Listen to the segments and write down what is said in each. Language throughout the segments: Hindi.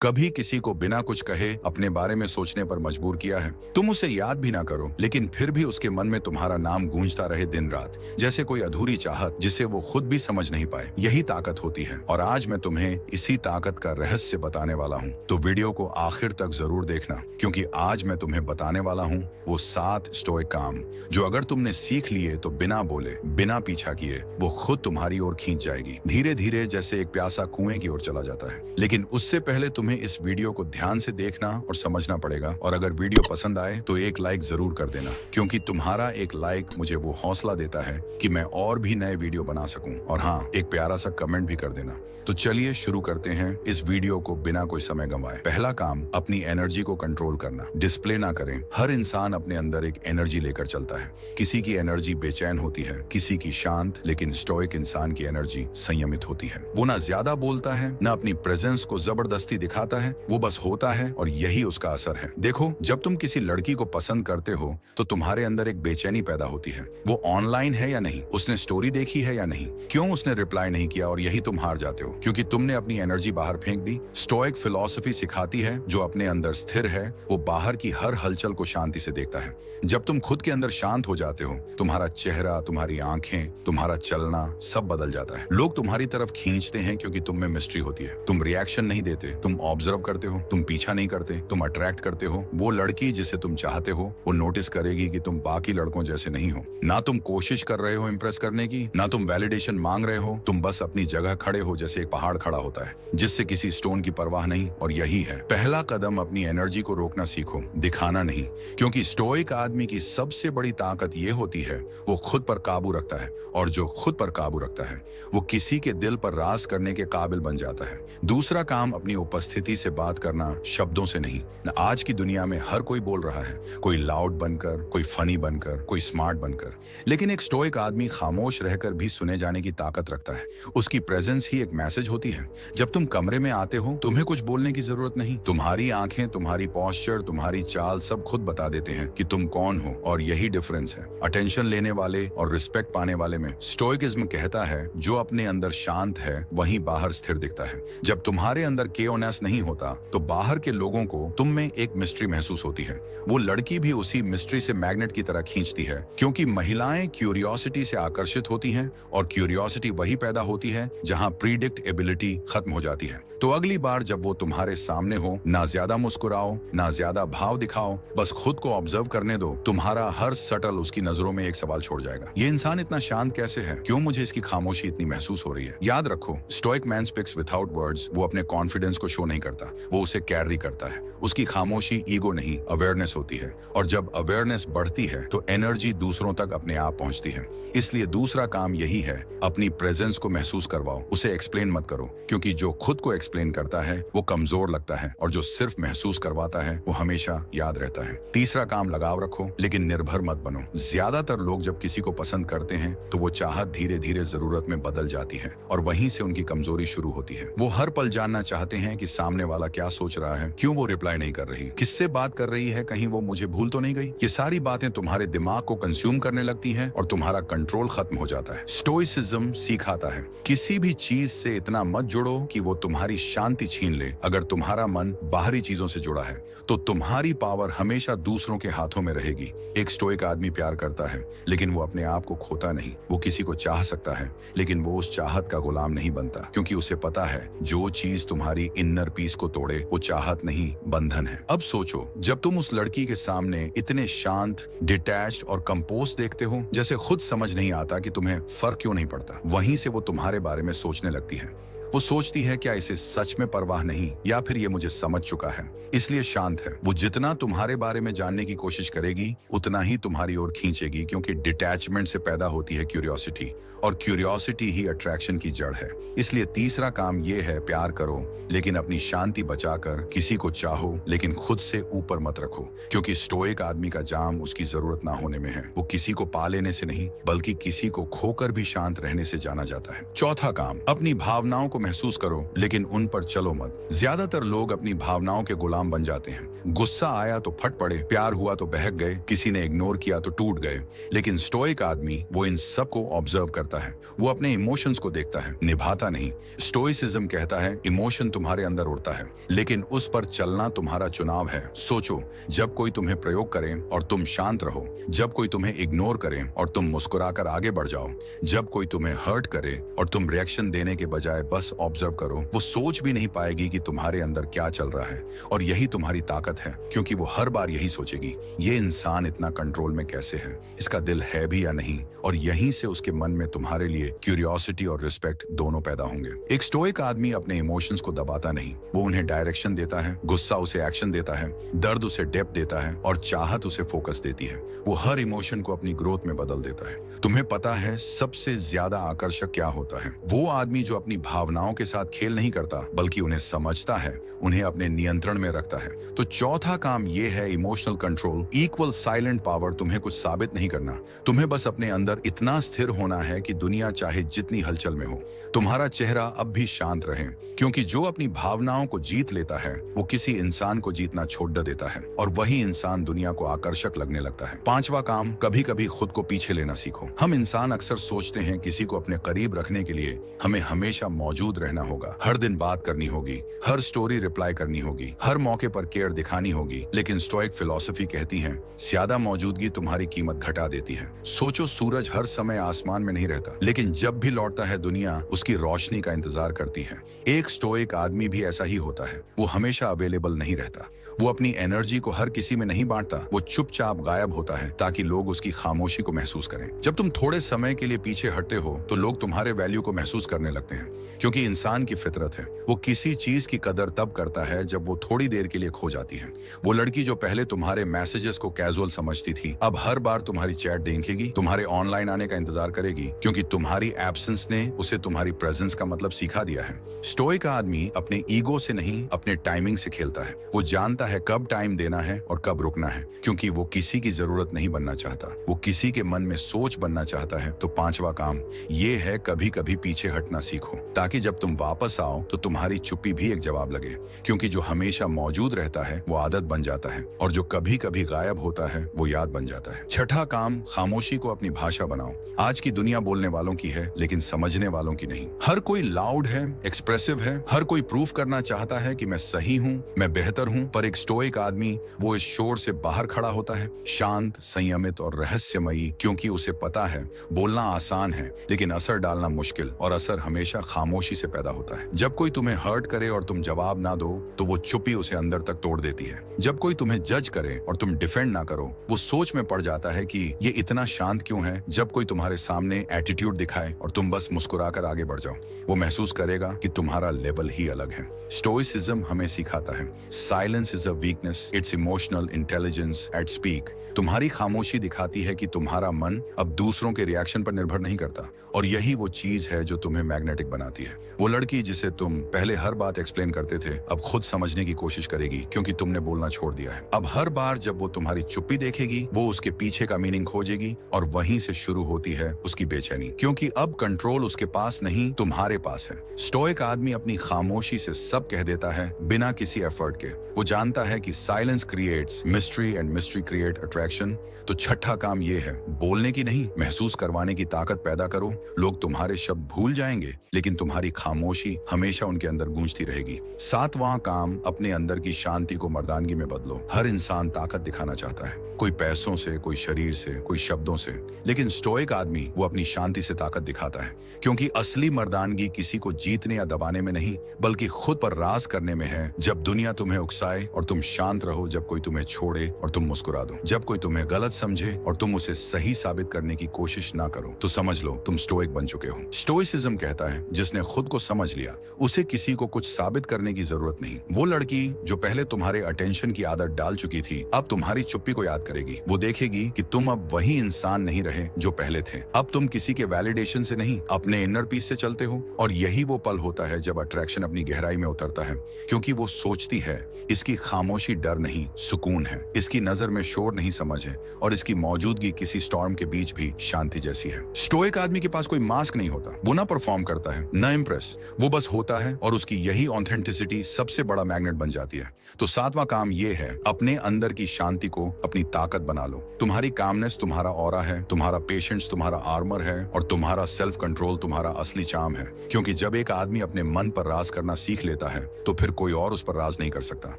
कभी किसी को बिना कुछ कहे अपने बारे में सोचने पर मजबूर किया है? तुम उसे याद भी ना करो, लेकिन फिर भी उसके मन में तुम्हारा नाम गूंजता रहे दिन रात, जैसे कोई अधूरी चाहत जिसे वो खुद भी समझ नहीं पाए। यही ताकत होती है, और आज मैं तुम्हें इसी ताकत का रहस्य बताने वाला हूँ। तो वीडियो को आखिर तक जरूर देखना, क्योंकि आज मैं तुम्हें बताने वाला हूँ वो 7 स्टोइक काम जो अगर तुमने सीख लिए तो बिना बोले, बिना पीछा किए, वो खुद तुम्हारी ओर खींच जाएगी, धीरे धीरे, जैसे एक प्यासा कुएं की ओर चला जाता है। लेकिन उससे पहले तुम्हें इस वीडियो को ध्यान से देखना और समझना पड़ेगा, और अगर वीडियो पसंद आए तो एक लाइक जरूर कर देना, क्योंकि तुम्हारा एक लाइक मुझे वो हौसला देता है कि मैं और भी नए वीडियो बना सकूं। और हाँ, एक प्यारा सा कमेंट भी कर देना। तो चलिए शुरू करते हैं इस वीडियो को बिना कोई समय गंवाए। पहला काम, अपनी एनर्जी को कंट्रोल करना, डिस्प्ले ना करें। हर इंसान अपने अंदर एक एनर्जी लेकर चलता है। किसी की एनर्जी बेचैन होती है, किसी की शांत, लेकिन स्टोइक इंसान की एनर्जी संयमित होती है। वो ना ज्यादा बोलता है, ना अपनी प्रेजेंस को जबरदस्ती दिखाता है, वो बस होता है, और यही उसका असर है। देखो, जब तुम किसी लड़की को पसंद करते हो तो तुम्हारे अंदर एक बेचैनी पैदा होती है। वो ऑनलाइन है या नहीं, उसने स्टोरी देखी है या नहीं, क्यों उसने रिप्लाई नहीं किया, और यही तुम हार जाते हो क्योंकि तुमने अपनी एनर्जी बाहर फेंक दी। स्टोइक फिलॉसफी सिखाती है जो अपने अंदर स्थिर है वो बाहर की हर हलचल को शांति से देखता है। जब तुम खुद के अंदर शांत हो जाते हो, तुम्हारा चेहरा, तुम्हारी आंखें, तुम्हारा चलना सब बदल जाता है। लोग तुम्हारी तरफ खींचते हैं क्योंकि तुम में मिस्ट्री होती है। तुम रिएक्शन नहीं देते, तुम ऑब्जर्व करते हो, तुम पीछा नहीं करते, तुम अट्रैक्ट करते हो। वो लड़की जिसे तुम चाहते हो वो नोटिस करेगी कि तुम बाकी लड़कों जैसे नहीं हो। ना तुम कोशिश कर रहे हो इम्प्रेस करने की, ना तुम वैलिडेशन मांग रहे हो, तुम बस अपनी जगह खड़े हो, जैसे एक पहाड़ खड़ा होता है जिससे किसी स्टोन की परवाह नहीं। और यही है पहला कदम, अपनी एनर्जी को रोकना सीखो, दिखाना नहीं। क्योंकि स्टोइक आदमी की सबसे बड़ी ताकत ये होती है वो खुद पर काबू रखता है, और जो खुद पर काबू रखता है वो किसी के दिल पर राज करने के काबिल बन जाता है। दूसरा काम, अपनी उपस्थिति से बात करना, शब्दों से नहीं। आज की दुनिया में हर कोई बोल रहा है, कोई लाउड बनकर, कोई फनी बनकर, कोई स्मार्ट बनकर, लेकिन एक स्टोइक आदमी खामोश रहकर भी सुने जाने की ताकत रखता है। उसकी प्रेजेंस ही एक मैसेज होती है। जब तुम कमरे में आते हो, तुम्हें कुछ बोलने की जरूरत नहीं, तुम्हारी आंखें, तुम्हारी पोस्चर, तुम्हारी चाल सब खुद बता देते हैं कि तुम कौन हो। और यही डिफरेंस है अटेंशन लेने वाले और रिस्पेक्ट पाने वाले में। स्टोइकिज्म कहता है जो अपने अंदर शांत है वहीं बाहर स्थिर दिखता है। जब तुम्हारे अंदर केओनेस नहीं होता तो बाहर के लोगों को तुम में एक मिस्ट्री महसूस होती है। वो लड़की भी उसी मिस्ट्री से मैग्नेट की तरह खींचती है, क्योंकि महिलाएं क्यूरियोसिटी से आकर्षित होती हैं, और क्यूरियोसिटी वही पैदा होती है जहां प्रीडिक्ट एबिलिटी खत्म हो जाती है। तो अगली बार जब वो तुम्हारे सामने हो, ना ज्यादा मुस्कुराओ, ना ज्यादा भाव दिखाओ, बस खुद को ऑब्जर्व करने दो। तुम्हारा हर सटल उसकी नजरों में एक सवाल छोड़ जाएगा, ये इंसान इतना शांत कैसे है, क्यों मुझे इसकी खामोशी इतनी महसूस हो रही है। याद रखो, stoic man speaks without words. वो अपने कॉन्फिडेंस को शो नहीं करता, वो उसे कैरी करता है। उसकी खामोशी ईगो नहीं, अवेयरनेस होती है, और जब अवेयरनेस बढ़ती है तो एनर्जी दूसरों तक अपने आप पहुंचती है। इसलिए दूसरा काम यही है, अपनी प्रेजेंस को महसूस करवाओ, उसे एक्सप्लेन मत करो, क्योंकि जो खुद को एक्सप्लेन करता है वो कमजोर लगता है, और जो सिर्फ महसूस करवाता है वो हमेशा याद रहता है। तीसरा काम, लगाव रखो, लेकिन निर्भर मत बनो। ज्यादातर लोग जब किसी को पसंद करते हैं तो वो चाहत धीरे धीरे जरूरत में बदल जाती है, और वहीं से उनकी कमजोरी शुरू होती है। वो हर पल जानना चाहते हैं कि सामने वाला क्या सोच रहा है, क्यों वो रिप्लाई नहीं कर रही, किससे बात कर रही है, कहीं वो मुझे भूल तो नहीं गई। ये सारी बातें तुम्हारे दिमाग को कंज्यूम करने लगती हैं और तुम्हारा कंट्रोल खत्म हो जाता है। स्टोइसिज्म सिखाता है किसी भी चीज से इतना मत जुड़ो कि वो तुम्हारी शांति छीन ले। अगर तुम्हारा मन बाहरी चीजों से जुड़ा है तो तुम्हारी पावर हमेशा दूसरों के हाथों में रहेगी। एक स्टोइक आदमी प्यार करता है, लेकिन वो अपने आप को खोता नहीं। वो किसी को चाह सकता है, लेकिन वो उस चाहत का गुलाम नहीं बनता, क्योंकि उसे पता है जो चीज तुम्हारी इनर पीस को तोड़े वो चाहत नहीं, बंधन है। अब सोचो, जब तुम उस लड़की के सामने इतने शांत, डिटैच्ड और कंपोज देखते हो, जैसे खुद समझ नहीं आता कि तुम्हें फर्क क्यों नहीं पड़ता, वहीं से वो तुम्हारे बारे में सोचने लगती है। वो सोचती है क्या इसे सच में परवाह नहीं, या फिर ये मुझे समझ चुका है इसलिए शांत है। वो जितना तुम्हारे बारे में जानने की कोशिश करेगी उतना ही तुम्हारी ओर खींचेगी, क्योंकि डिटैचमेंट से पैदा होती है क्यूरियोसिटी, और क्यूरियोसिटी ही अट्रैक्शन की जड़ है। इसलिए तीसरा काम ये है, प्यार करो लेकिन अपनी शांति बचाकर, किसी को चाहो लेकिन खुद से ऊपर मत रखो, क्योंकि स्टोइक आदमी का जाम उसकी जरूरत ना होने में है। वो किसी को पा लेने से नहीं, बल्कि किसी को खोकर भी शांत रहने से जाना जाता है। चौथा काम, अपनी भावनाओं को महसूस करो, लेकिन उन पर चलो मत। ज्यादातर लोग अपनी भावनाओं के गुलाम बन जाते हैं। गुस्सा आया तो फट पड़े, प्यार हुआ तो बहक गए, किसी ने इग्नोर किया तो टूट गए। लेकिन स्टोइक आदमी वो इन सब को ऑब्जर्व करता है, वो अपने इमोशंस को देखता है, निभाता नहीं। स्टोइसिज्म कहता है इमोशन तुम्हारे अंदर उड़ता है, लेकिन उस पर चलना तुम्हारा चुनाव है। सोचो, जब कोई तुम्हें प्रयोग करे और तुम शांत रहो, जब कोई तुम्हें इग्नोर करे और तुम मुस्कुराकर आगे बढ़ जाओ, जब कोई तुम्हें हर्ट करे और तुम रिएक्शन देने के बजाय बस ऑब्जर्व करो, वो सोच भी नहीं पाएगी कि तुम्हारे अंदर क्या चल रहा है। और यही तुम्हारी ताकत है, क्योंकि वो हर बार यही सोचेगी, ये इंसान इतना कंट्रोल में कैसे है, इसका दिल है भी या नहीं। और यहीं से उसके मन में तुम्हारे लिए क्यूरियोसिटी और रिस्पेक्ट दोनों पैदा होंगे। एक स्टोइक आदमी अपने इमोशंस को दबाता नहीं, वो उन्हें डायरेक्शन देता है। गुस्सा उसे एक्शन देता है, दर्द उसे डेप्थ देता है और चाहत उसे फोकस देती है। वो हर इमोशन को अपनी ग्रोथ में बदल देता है। तुम्हें पता है सबसे ज्यादा आकर्षक क्या होता है? वो आदमी जो अपनी भावनाओं के साथ खेल नहीं करता, बल्कि उन्हें समझता है, उन्हें अपने नियंत्रण में रखता है। तो चौथा काम ये है emotional control equal silent power. तुम्हें कुछ साबित नहीं करना, तुम्हें बस अपने अंदर इतना स्थिर होना है कि दुनिया चाहे जितनी हलचल में हो, तुम्हारा चेहरा अब भी शांत रहे। क्योंकि जो अपनी भावनाओं को जीत लेता है, वो किसी इंसान को जीतना छोड़ देता है, और वही इंसान दुनिया को आकर्षक लगने लगता है। पांचवा काम, कभी कभी खुद को पीछे लेना सीखो। हम इंसान अक्सर सोचते हैं किसी को अपने करीब रखने के लिए हमें हमेशा मौजूद रहना होगा, हर दिन बात करनी होगी, हर स्टोरी रिप्लाई करनी होगी, हर मौके पर केयर दिखानी होगी। लेकिन स्टोइक फिलॉसफी कहती है ज्यादा मौजूदगी तुम्हारी कीमत घटा देती है। सोचो, सूरज हर समय आसमान में नहीं रहता, लेकिन जब भी लौटता है दुनिया उसकी रोशनी का इंतजार करती है। एक स्टोइक आदमी भी ऐसा ही होता है, वो हमेशा अवेलेबल नहीं रहता, वो अपनी एनर्जी को हर किसी में नहीं बांटता, वो चुपचाप गायब होता है ताकि लोग उसकी खामोशी को महसूस करें। जब तुम थोड़े समय के लिए पीछे हटते हो तो लोग तुम्हारे वैल्यू को महसूस करने लगते हैं, क्योंकि इंसान की फितरत है, वो किसी चीज की कदर तब करता है जब वो थोड़ी देर के लिए खो जाती है। वो लड़की जो पहले तुम्हारे मैसेजेस को कैजुअल समझती थी, अब हर बार तुम्हारी चैट देखेगी, तुम्हारे ऑनलाइन आने का इंतजार करेगी, क्योंकि तुम्हारी एब्सेंस ने उसे तुम्हारी प्रेजेंस का मतलब सिखा दिया है। स्टोइक आदमी अपने ईगो से नहीं, अपने टाइमिंग से खेलता है। वो जानता है कब टाइम देना है और कब रुकना है, क्योंकि वो किसी की जरूरत नहीं बनना चाहता, वो किसी के मन में सोच बनना चाहता है। तो पांचवा काम ये है, कभी कभी पीछे हटना सीखो, ताकि जब तुम वापस आओ तो तुम्हारी चुप्पी भी एक जवाब लगे। क्योंकि जो हमेशा मौजूद रहता है वो आदत बन जाता है, और जो कभी कभी गायब होता है वो याद बन जाता है। छठा काम, खामोशी को अपनी भाषा बनाओ। आज की दुनिया बोलने वालों की है, लेकिन समझने वालों की नहीं। हर कोई लाउड है, एक्सप्रेसिव है, हर कोई प्रूफ करना चाहता है कि मैं सही हूँ, मैं बेहतर हूँ। पर एक स्टोइक आदमी वो इस शोर से बाहर खड़ा होता है, शांत, संयमित और रहस्यमयी, क्योंकि उसे पता है बोलना आसान है लेकिन असर डालना मुश्किल, और असर हमेशा खामोशी से पैदा होता है। जब कोई तुम्हें हर्ट करे और तुम जवाब ना दो तो वो चुप्पी उसे अंदर तक तोड़ देती है। जब कोई तुम्हें जज करे और तुम डिफेंड ना करो, वो सोच में पड़ जाता है कि ये इतना शांत क्यों है। जब कोई तुम्हारे सामने एटीट्यूड दिखाए और तुम बस मुस्कुराकर आगे बढ़ जाओ, वो महसूस करेगा कि तुम्हारा लेवल ही अलग है। स्टोइसिज्म हमें सिखाता है silence is a weakness, it's emotional intelligence at speak. तुम्हारी खामोशी दिखाती है कि तुम्हारा मन अब दूसरों के रिएक्शन पर निर्भर नहीं करता, और यही वो चीज है जो तुम्हें मैग्नेटिक बनाती है। वो लड़की जिसे तुम पहले हर बात एक्सप्लेन करते थे, अब खुद समझने की कोशिश करेगी, क्योंकि तुमने बोलना छोड़ दिया है। अब हर बार जब वो तुम्हारी चुप्पी देखेगी, वो उसके पीछे का मीनिंग खोजेगी, और वहीं से शुरू होती है उसकी बेचैनी, क्योंकि अब कंट्रोल उसके पास नहीं, तुम्हारे पास है। स्टोइक आदमी अपनी खामोशी से सब कह देता है बिना किसी एफर्ट के। वो जानता है कि silence creates mystery and mystery create attraction. तो छठा काम ये है, बोलने की नहीं, महसूस करवाने की ताकत पैदा करो। लोग तुम्हारे शब्द भूल जाएंगे, लेकिन तुम्हारी खामोशी हमेशा उनके अंदर गूंजती रहेगी। सातवां काम, अपने अंदर की शांति को मर्दानगी में बदलो। हर इंसान ताकत दिखाना चाहता है, कोई पैसों से, कोई शरीर से, कोई शब्दों से, लेकिन स्टोइक आदमी वो अपनी शांति से ताकत दिखाता है, क्योंकि असली मर्दानगी किसी को जीतने या दबाने में नहीं, बल्कि खुद पर राज करने में है। जब दुनिया तुम्हें उकसाए और तुम शांत रहो, जब कोई तुम्हें छोड़े और तुम मुस्कुरा दो, जब कोई तुम्हें गलत समझे और तुम उसे सही साबित करने की कोशिश ना करो, तो समझ लो तुम स्टोइक बन चुके हो। स्टोइसिज्म कहता है जिसने खुद को समझ लिया उसे किसी को कुछ साबित करने की जरूरत नहीं। वो लड़की जो पहले तुम्हारे अटेंशन की आदत डाल चुकी थी, अब तुम्हारी चुप्पी को याद करेगी। वो देखेगी कि तुम अब वही इंसान नहीं रहे जो पहले थे। अब तुम किसी के वैलिडेशन से नहीं, अपने इनर पीस से चलते हो। और यही वो पल होता है जब अट्रैक्शन अपनी गहराई में उतरता है, क्योंकि वो सोचती है इसकी खामोशी डर नहीं, सुकून है, इसकी नजर में शोर नहीं, समझ है, और इसकी मौजूदगी किसी स्टॉर्म के बीच भी शांति जैसी है। स्टोइक आदमी के पास कोई मास्क नहीं होता, वो ना परफॉर्म करता है, ना इम्प्रेस, वो बस होता है और उसकी यही ऑथेंटिसिटी सबसे बड़ा मैग्नेट बन जाती है। तो सातवां काम ये है, अपने अंदर की शांति को अपनी ताकत बना लो। तुम्हारी कामनेस तुम्हारा ऑरा है, तुम्हारा पेशेंस तुम्हारा आर्मर है और तुम्हारा सेल्फ कंट्रोल तुम्हारा असली चार्म है। क्योंकि जब एक आदमी अपने मन पर राज करना सीख लेता है तो फिर कोई और उस पर राज नहीं कर सकता।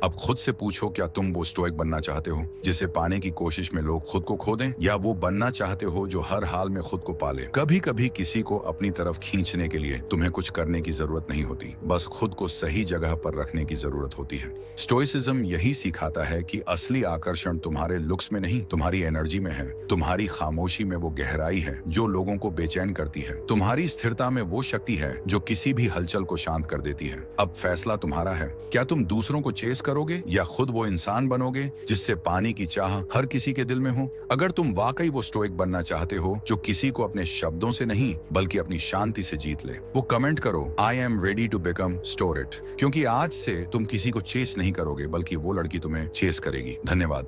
अब खुद से पूछो, क्या तुम वो स्टोइक बनना चाहते हो जिसे पाने की कोशिश में लोग खुद को खो दें, या वो बनना चाहते हो जो हर हाल में खुद को पाले? कभी कभी किसी को अपनी तरफ खींचने के लिए तुम्हें कुछ करने की जरूरत नहीं होती, बस खुद को सही जगह पर रखने की जरूरत होती है। स्टोइसिज्म यही सिखाता है कि असली आकर्षण तुम्हारे लुक्स में नहीं, तुम्हारी एनर्जी में है। तुम्हारी खामोशी में वो गहराई है जो लोगों को बेचैन करती है। तुम्हारी स्थिरता में वो शक्ति है जो किसी भी हलचल को शांत कर देती है। अब फैसला तुम्हारा है, क्या तुम दूसरों को चेस करोगे या खुद वो इंसान बनोगे जिससे पाने की चाह हर किसी के दिल में हो? अगर तुम वाकई वो स्टोइक बनना चाहते हो जो किसी को अपने शब्दों से नहीं बल्कि अपनी शांति से जीत ले, वो कमेंट करो, I am ready to become store it. क्योंकि आज से तुम किसी को चेस नहीं करोगे बल्कि वो लड़की तुम्हें चेस करेगी। धन्यवाद।